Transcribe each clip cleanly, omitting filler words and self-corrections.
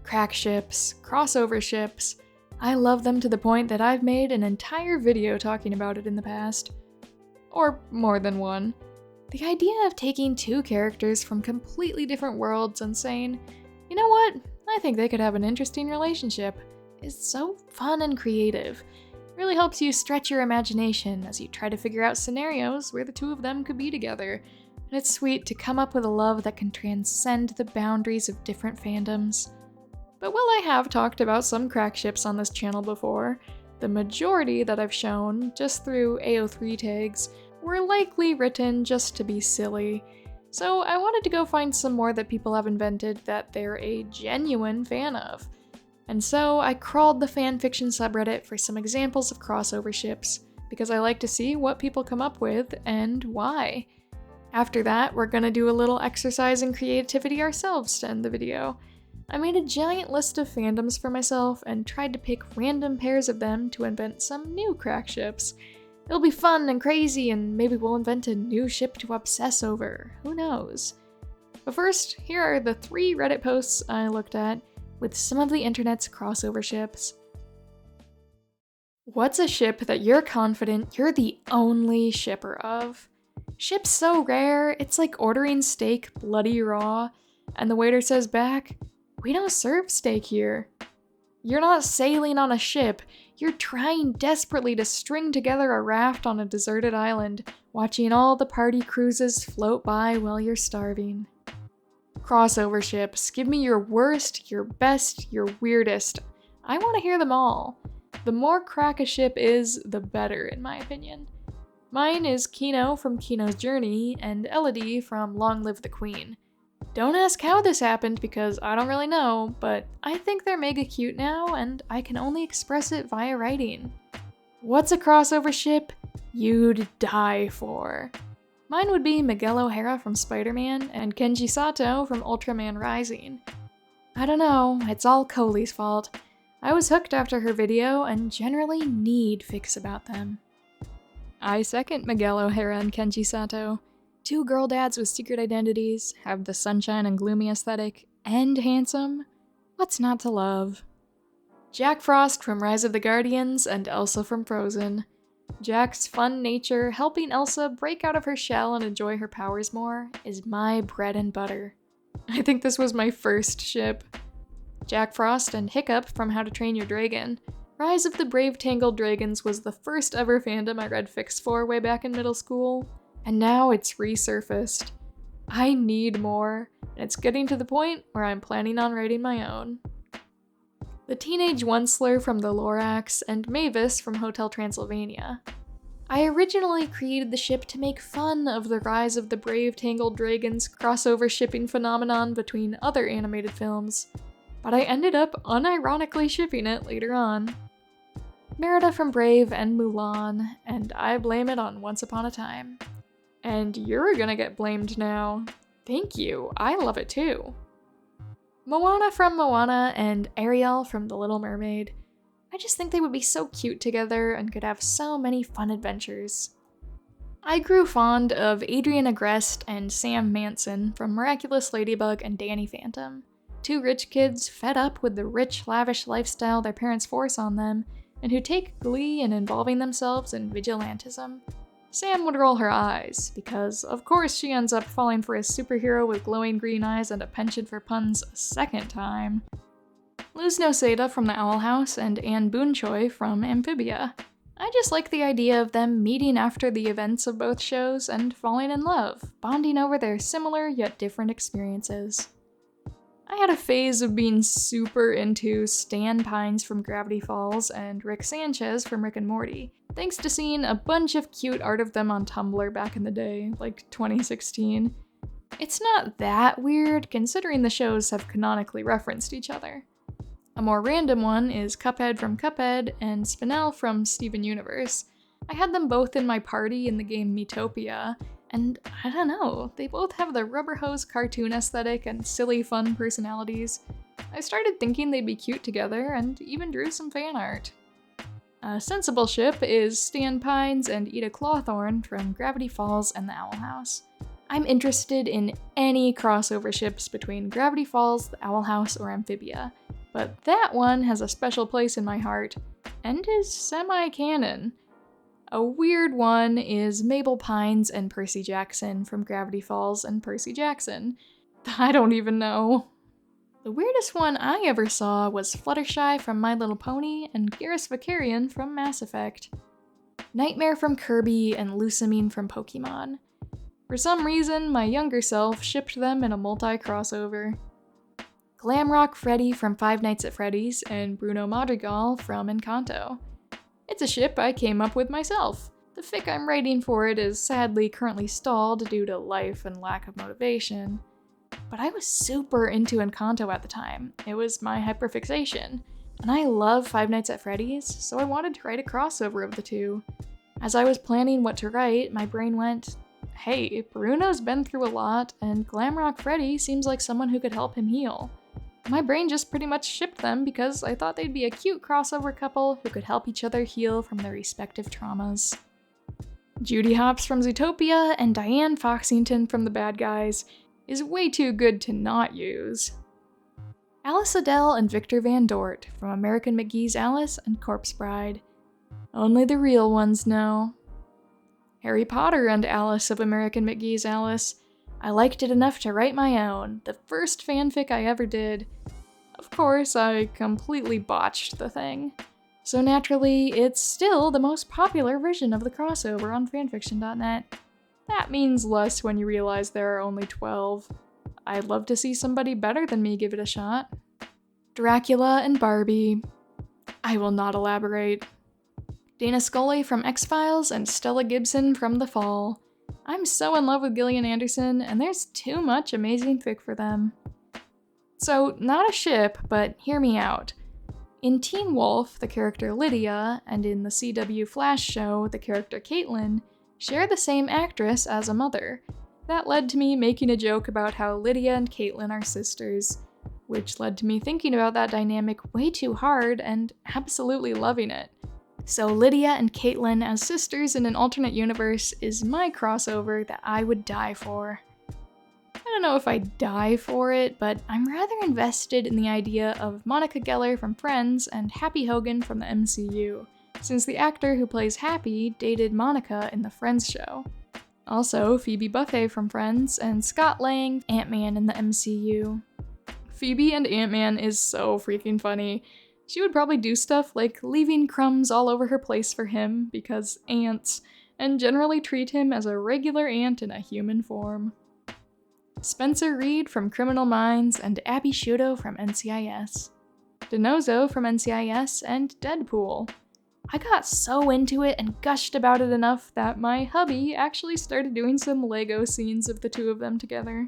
Crack ships, crossover ships. I love them to the point that I've made an entire video talking about it in the past. Or more than one. The idea of taking two characters from completely different worlds and saying, you know what, I think they could have an interesting relationship, is so fun and creative. It really helps you stretch your imagination as you try to figure out scenarios where the two of them could be together. And it's sweet to come up with a love that can transcend the boundaries of different fandoms. But while I have talked about some crack ships on this channel before, the majority that I've shown, just through AO3 tags, were likely written just to be silly. So I wanted to go find some more that people have invented that they're a genuine fan of. And so I crawled the fanfiction subreddit for some examples of crossover ships, because I like to see what people come up with and why. After that, we're gonna do a little exercise in creativity ourselves to end the video. I made a giant list of fandoms for myself and tried to pick random pairs of them to invent some new crack ships. It'll be fun and crazy, and maybe we'll invent a new ship to obsess over. Who knows? But first, here are the 3 Reddit posts I looked at with some of the internet's crossover ships. What's a ship that you're confident you're the only shipper of? Ships so rare, it's like ordering steak bloody raw, and the waiter says back, "We don't serve steak here." You're not sailing on a ship, you're trying desperately to string together a raft on a deserted island, watching all the party cruises float by while you're starving. Crossover ships, give me your worst, your best, your weirdest. I want to hear them all. The more crack a ship is, the better, in my opinion. Mine is Kino from Kino's Journey and Elodie from Long Live the Queen. Don't ask how this happened because I don't really know, but I think they're mega cute now and I can only express it via writing. What's a crossover ship you'd die for? Mine would be Miguel O'Hara from Spider-Man and Kenji Sato from Ultraman Rising. I don't know, it's all Coley's fault. I was hooked after her video and generally need fics about them. I second Miguel O'Hara and Kenji Sato. 2 girl dads with secret identities, have the sunshine and gloomy aesthetic, and handsome. What's not to love? Jack Frost from Rise of the Guardians and Elsa from Frozen. Jack's fun nature, helping Elsa break out of her shell and enjoy her powers more, is my bread and butter. I think this was my first ship. Jack Frost and Hiccup from How to Train Your Dragon. Rise of the Brave Tangled Dragons was the first ever fandom I read fics for way back in middle school, and now it's resurfaced. I need more, and it's getting to the point where I'm planning on writing my own. The Teenage Onceler from The Lorax and Mavis from Hotel Transylvania. I originally created the ship to make fun of the Rise of the Brave Tangled Dragons crossover shipping phenomenon between other animated films, but I ended up unironically shipping it later on. Merida from Brave and Mulan, and I blame it on Once Upon a Time. And you're gonna get blamed now. Thank you, I love it too. Moana from Moana and Ariel from The Little Mermaid. I just think they would be so cute together and could have so many fun adventures. I grew fond of Adrian Agreste and Sam Manson from Miraculous Ladybug and Danny Phantom. 2 rich kids fed up with the rich, lavish lifestyle their parents force on them, and who take glee in involving themselves in vigilantism. Sam would roll her eyes, because of course she ends up falling for a superhero with glowing green eyes and a penchant for puns a second time. Luz Noseda from The Owl House and Anne Boonchoi from Amphibia. I just like the idea of them meeting after the events of both shows and falling in love, bonding over their similar yet different experiences. I had a phase of being super into Stan Pines from Gravity Falls and Rick Sanchez from Rick and Morty, thanks to seeing a bunch of cute art of them on Tumblr back in the day, like 2016. It's not that weird, considering the shows have canonically referenced each other. A more random one is Cuphead from Cuphead and Spinel from Steven Universe. I had them both in my party in the game Miitopia, and I don't know, they both have the rubber hose cartoon aesthetic and silly fun personalities. I started thinking they'd be cute together and even drew some fan art. A sensible ship is Stan Pines and Ida Clawthorne from Gravity Falls and The Owl House. I'm interested in any crossover ships between Gravity Falls, The Owl House, or Amphibia. but that one has a special place in my heart, and is semi-canon. A weird one is Mabel Pines and Percy Jackson from Gravity Falls and Percy Jackson. I don't even know. The weirdest one I ever saw was Fluttershy from My Little Pony and Garrus Vakarian from Mass Effect. Nightmare from Kirby and Lusamine from Pokemon. For some reason, my younger self shipped them in a multi-crossover. Glamrock Freddy from Five Nights at Freddy's and Bruno Madrigal from Encanto. It's a ship I came up with myself. The fic I'm writing for it is sadly currently stalled due to life and lack of motivation. But I was super into Encanto at the time. It was my hyperfixation. And I love Five Nights at Freddy's, so I wanted to write a crossover of the two. As I was planning what to write, my brain went, hey, Bruno's been through a lot, and Glamrock Freddy seems like someone who could help him heal. My brain just pretty much shipped them because I thought they'd be a cute crossover couple who could help each other heal from their respective traumas. Judy Hopps from Zootopia and Diane Foxington from The Bad Guys is way too good to not use. Alice Adele and Victor Van Dort from American McGee's Alice and Corpse Bride. Only the real ones know. Harry Potter and Alice of American McGee's Alice. I liked it enough to write my own, the first fanfic I ever did. Of course, I completely botched the thing. So naturally, it's still the most popular version of the crossover on fanfiction.net. That means less when you realize there are only 12. I'd love to see somebody better than me give it a shot. Dracula and Barbie. I will not elaborate. Dana Scully from X-Files and Stella Gibson from The Fall. I'm so in love with Gillian Anderson, and there's too much amazing fic for them. So, not a ship, but hear me out. In Teen Wolf, the character Lydia, and in the CW Flash show, the character Caitlin, share the same actress as a mother. That led to me making a joke about how Lydia and Caitlin are sisters, which led to me thinking about that dynamic way too hard and absolutely loving it. So Lydia and Caitlin as sisters in an alternate universe is my crossover that I would die for. I don't know if I'd die for it, but I'm rather invested in the idea of Monica Geller from Friends and Happy Hogan from the MCU, since the actor who plays Happy dated Monica in the Friends show. Also, Phoebe Buffay from Friends and Scott Lang, Ant-Man in the MCU. Phoebe and Ant-Man is so freaking funny. She would probably do stuff like leaving crumbs all over her place for him, because ants, and generally treat him as a regular ant in a human form. Spencer Reed from Criminal Minds and Abby Shudo from NCIS. Denozo from NCIS and Deadpool. I got so into it and gushed about it enough that my hubby actually started doing some Lego scenes of the two of them together.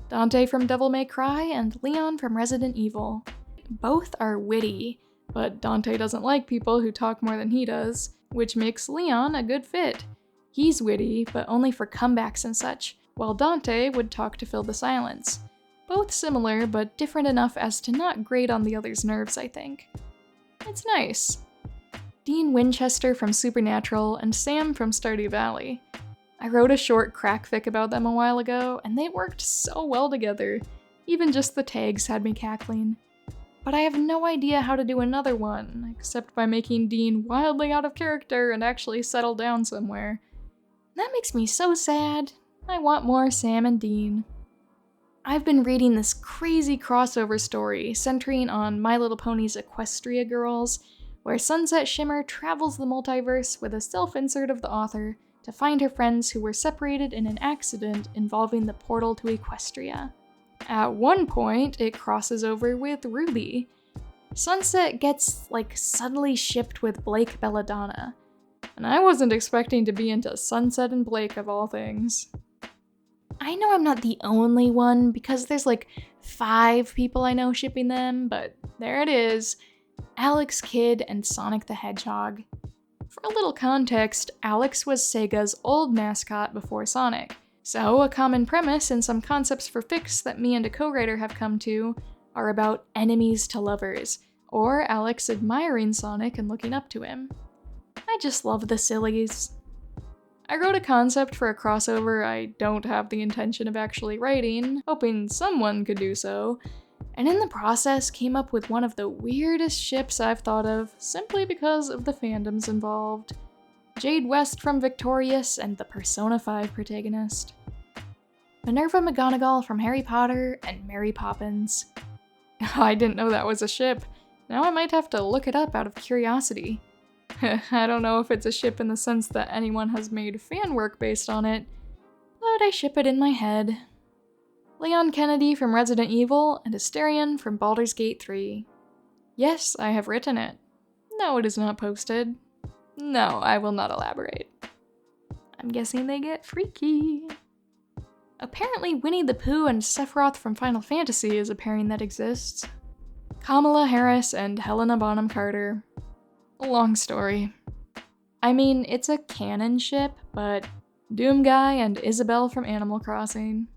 Dante from Devil May Cry and Leon from Resident Evil. Both are witty, but Dante doesn't like people who talk more than he does, which makes Leon a good fit. He's witty, but only for comebacks and such, while Dante would talk to fill the silence. Both similar, but different enough as to not grate on the other's nerves, I think. It's nice. Dean Winchester from Supernatural and Sam from Stardew Valley. I wrote a short crack fic about them a while ago, and they worked so well together. Even just the tags had me cackling. But I have no idea how to do another one, except by making Dean wildly out of character and actually settle down somewhere. That makes me so sad. I want more Sam and Dean. I've been reading this crazy crossover story centering on My Little Pony's Equestria Girls, where Sunset Shimmer travels the multiverse with a self-insert of the author to find her friends who were separated in an accident involving the portal to Equestria. At one point, it crosses over with Ruby. Sunset gets, suddenly shipped with Blake Belladonna. And I wasn't expecting to be into Sunset and Blake of all things. I know I'm not the only one, because there's 5 people I know shipping them, but there it is. Alex Kidd and Sonic the Hedgehog. For a little context, Alex was Sega's old mascot before Sonic. So, a common premise and some concepts for fics that me and a co-writer have come to are about enemies to lovers, or Alex admiring Sonic and looking up to him. I just love the sillies. I wrote a concept for a crossover I don't have the intention of actually writing, hoping someone could do so, and in the process came up with one of the weirdest ships I've thought of simply because of the fandoms involved. Jade West from Victorious and the Persona 5 protagonist. Minerva McGonagall from Harry Potter and Mary Poppins. I didn't know that was a ship. Now I might have to look it up out of curiosity. I don't know if it's a ship in the sense that anyone has made fan work based on it, but I ship it in my head. Leon Kennedy from Resident Evil and Asterion from Baldur's Gate 3. Yes, I have written it. No, it is not posted. No, I will not elaborate. I'm guessing they get freaky. Apparently Winnie the Pooh and Sephiroth from Final Fantasy is a pairing that exists. Kamala Harris and Helena Bonham Carter. Long story. I mean, it's a canon ship, but Doomguy and Isabelle from Animal Crossing.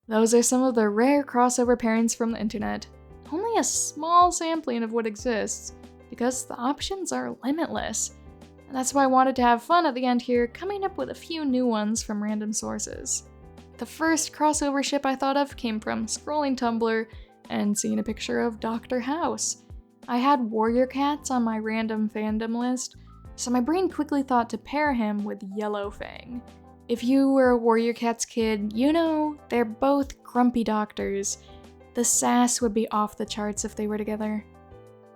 Those are some of the rare crossover pairings from the internet. Only a small sampling of what exists, because the options are limitless. And that's why I wanted to have fun at the end here, coming up with a few new ones from random sources. The first crossover ship I thought of came from scrolling Tumblr and seeing a picture of Dr. House. I had Warrior Cats on my random fandom list, so my brain quickly thought to pair him with Yellowfang. If you were a Warrior Cats kid, you know they're both grumpy doctors. The sass would be off the charts if they were together.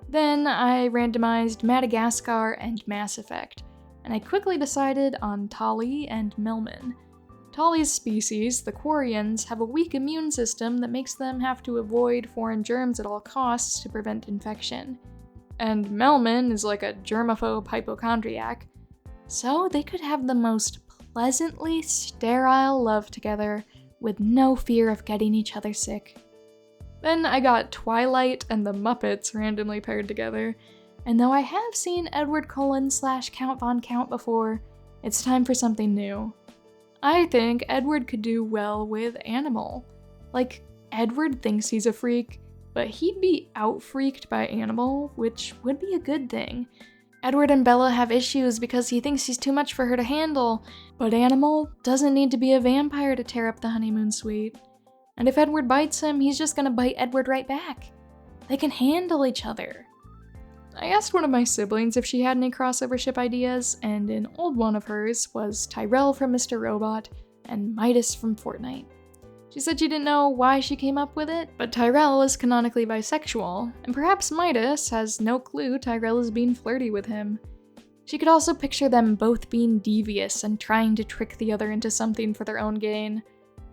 Then I randomized Madagascar and Mass Effect, and I quickly decided on Tali and Melman. Tali's species, the Quarians, have a weak immune system that makes them have to avoid foreign germs at all costs to prevent infection. And Melman is like a germaphobe hypochondriac, so they could have the most pleasantly sterile love together with no fear of getting each other sick. Then I got Twilight and the Muppets randomly paired together, and though I have seen Edward Cullen / Count Von Count before, it's time for something new. I think Edward could do well with Animal. Like, Edward thinks he's a freak, but he'd be out-freaked by Animal, which would be a good thing. Edward and Bella have issues because he thinks he's too much for her to handle, but Animal doesn't need to be a vampire to tear up the honeymoon suite. And if Edward bites him, he's just gonna bite Edward right back. They can handle each other. I asked one of my siblings if she had any crossover ship ideas, and an old one of hers was Tyrell from Mr. Robot and Midas from Fortnite. She said she didn't know why she came up with it, but Tyrell is canonically bisexual, and perhaps Midas has no clue Tyrell is being flirty with him. She could also picture them both being devious and trying to trick the other into something for their own gain.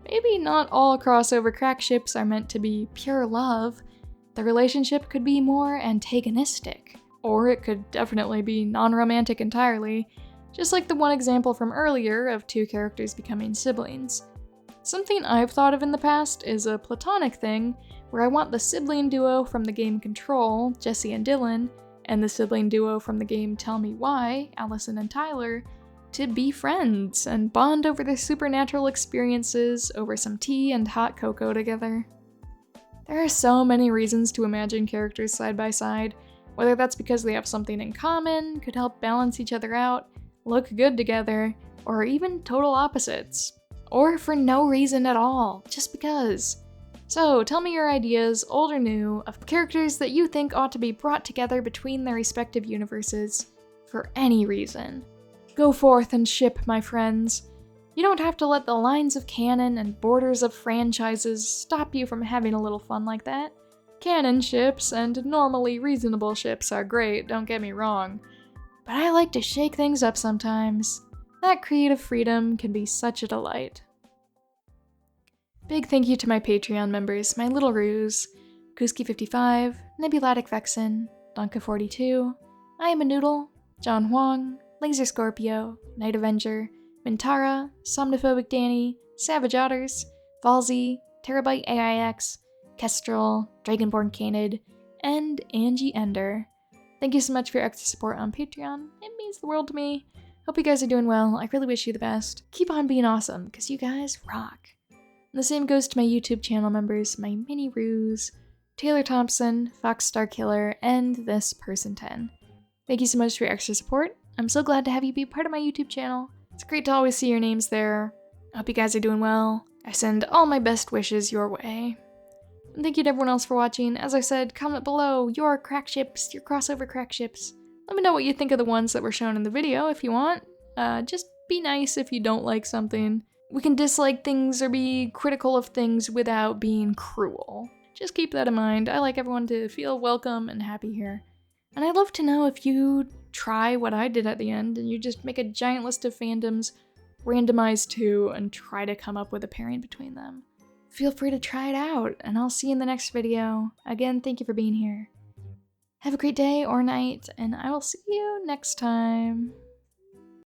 Maybe not all crossover crack ships are meant to be pure love. The relationship could be more antagonistic, or it could definitely be non-romantic entirely, just like the one example from earlier of two characters becoming siblings. Something I've thought of in the past is a platonic thing, where I want the sibling duo from the game Control, Jesse and Dylan, and the sibling duo from the game Tell Me Why, Allison and Tyler, to be friends and bond over their supernatural experiences over some tea and hot cocoa together. There are so many reasons to imagine characters side by side, whether that's because they have something in common, could help balance each other out, look good together, or even total opposites. Or for no reason at all, just because. So tell me your ideas, old or new, of characters that you think ought to be brought together between their respective universes, for any reason. Go forth and ship, my friends. You don't have to let the lines of canon and borders of franchises stop you from having a little fun like that. Canon ships and normally reasonable ships are great, don't get me wrong, but I like to shake things up sometimes. That creative freedom can be such a delight. Big thank you to my Patreon members, my little ruse, Kuski55, Nebulatic Vexen, Donka42, I Am a Noodle, John Huang, Laser Scorpio, Night Avenger, Mintara, Somnophobic Danny, Savage Otters, Valzy, Terabyte AIX, Kestrel, Dragonborn Canid, and Angie Ender. Thank you so much for your extra support on Patreon. It means the world to me. Hope you guys are doing well. I really wish you the best. Keep on being awesome, because you guys rock. And the same goes to my YouTube channel members, my mini ruse, Taylor Thompson, Fox Starkiller, and this person 10. Thank you so much for your extra support. I'm so glad to have you be part of my YouTube channel. It's great to always see your names there. I hope you guys are doing well. I send all my best wishes your way. And thank you to everyone else for watching. As I said, comment below your crack ships, your crossover crack ships. Let me know what you think of the ones that were shown in the video if you want. Just be nice if you don't like something. We can dislike things or be critical of things without being cruel. Just keep that in mind. I like everyone to feel welcome and happy here. And I'd love to know if you try what I did at the end and you just make a giant list of fandoms, randomize 2, and try to come up with a pairing between them. Feel free to try it out, and I'll see you in the next video. Again, thank you for being here. Have a great day or night, and I will see you next time.